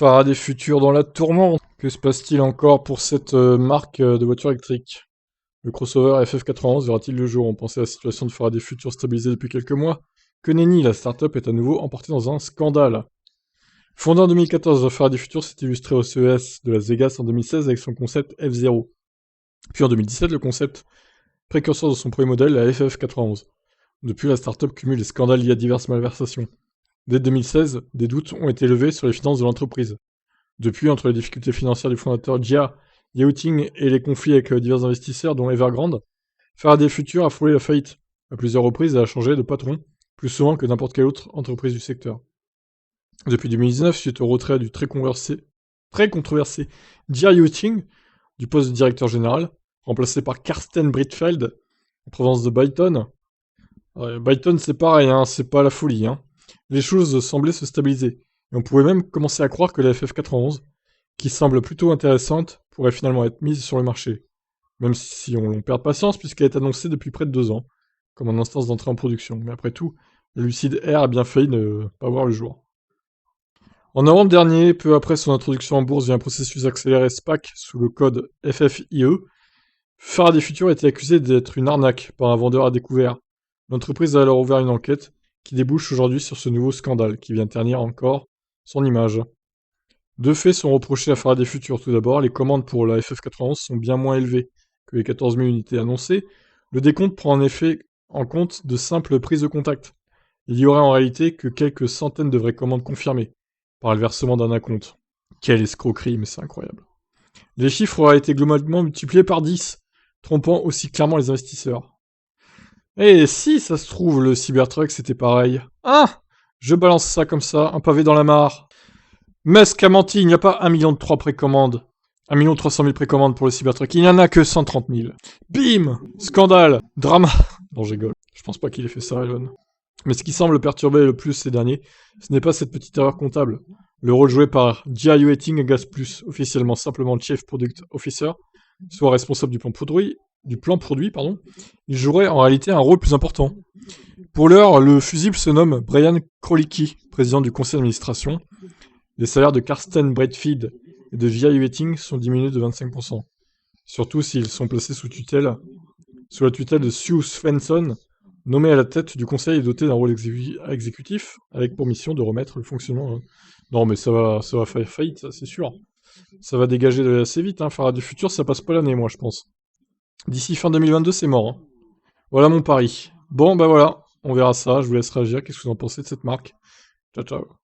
Faraday Future dans la tourmente. Que se passe-t-il encore pour cette marque de voiture électrique? Le crossover FF91 verra-t-il le jour? On pensait à la situation de Faraday Future stabilisée depuis quelques mois. Que nenni, la startup est à nouveau emportée dans un scandale. Fondée en 2014, Faraday Future s'est illustrée au CES de Las Vegas en 2016 avec son concept F0. Puis en 2017, le concept précurseur de son premier modèle, la FF91. Depuis, la startup cumule les scandales liés à diverses malversations. Dès 2016, des doutes ont été levés sur les finances de l'entreprise. Depuis, entre les difficultés financières du fondateur Jia Yauting et les conflits avec divers investisseurs, dont Evergrande, Faraday Future a frôlé la faillite. À plusieurs reprises, elle a changé de patron, plus souvent que n'importe quelle autre entreprise du secteur. Depuis 2019, suite au retrait du très controversé Jia Yauting du poste de directeur général, remplacé par Karsten Brittfeld, en province de Byton. Byton, c'est pareil, hein, c'est pas la folie. Hein. Les choses semblaient se stabiliser, et on pouvait même commencer à croire que la FF91, qui semble plutôt intéressante, pourrait finalement être mise sur le marché. Même si on perd patience, puisqu'elle est annoncée depuis près de 2 ans, comme en instance d'entrée en production. Mais après tout, la Lucid Air a bien failli ne pas voir le jour. En novembre dernier, peu après son introduction en bourse via un processus accéléré SPAC sous le code FFIE, Faraday Future a été accusé d'être une arnaque par un vendeur à découvert. L'entreprise a alors ouvert une enquête qui débouche aujourd'hui sur ce nouveau scandale qui vient ternir encore son image. Deux faits sont reprochés à Faraday Future. Tout d'abord, les commandes pour la FF91 sont bien moins élevées que les 14 000 unités annoncées. Le décompte prend en effet en compte de simples prises de contact. Il y aurait en réalité que quelques centaines de vraies commandes confirmées par le versement d'un acompte. Quelle escroquerie, mais c'est incroyable. Les chiffres auraient été globalement multipliés par 10, trompant aussi clairement les investisseurs. Et si ça se trouve, le Cybertruck c'était pareil. Ah, je balance ça comme ça, un pavé dans la mare. Musk a menti, il n'y a pas 1,3 million de précommandes. 1,3 million de précommandes pour le Cybertruck, il n'y en a que 130 000. Bim! Scandale! Drama! Non, je rigole. Je pense pas qu'il ait fait ça, Elon. Mais ce qui semble perturber le plus ces derniers, ce n'est pas cette petite erreur comptable. Le rôle joué par Jia Yueting agace plus, officiellement simplement Chief Product Officer, soit responsable du plan produit, il jouerait en réalité un rôle plus important. Pour l'heure, le fusible se nomme Brian Krolicki, président du conseil d'administration. Les salaires de Karsten Breitfeld et de Jia Yueting sont diminués de 25%. Surtout s'ils sont placés sous la tutelle de Sue Svensson, nommé à la tête du conseil et doté d'un rôle exécutif, avec pour mission de remettre le fonctionnement. Non, mais ça va faire faillite, ça, c'est sûr. Ça va dégager assez vite, hein. Faraday Future, ça passe pas l'année, moi, je pense. D'ici fin 2022, c'est mort. Hein. Voilà mon pari. Bon, bah voilà, on verra ça, je vous laisse réagir. Qu'est-ce que vous en pensez de cette marque? Ciao, ciao.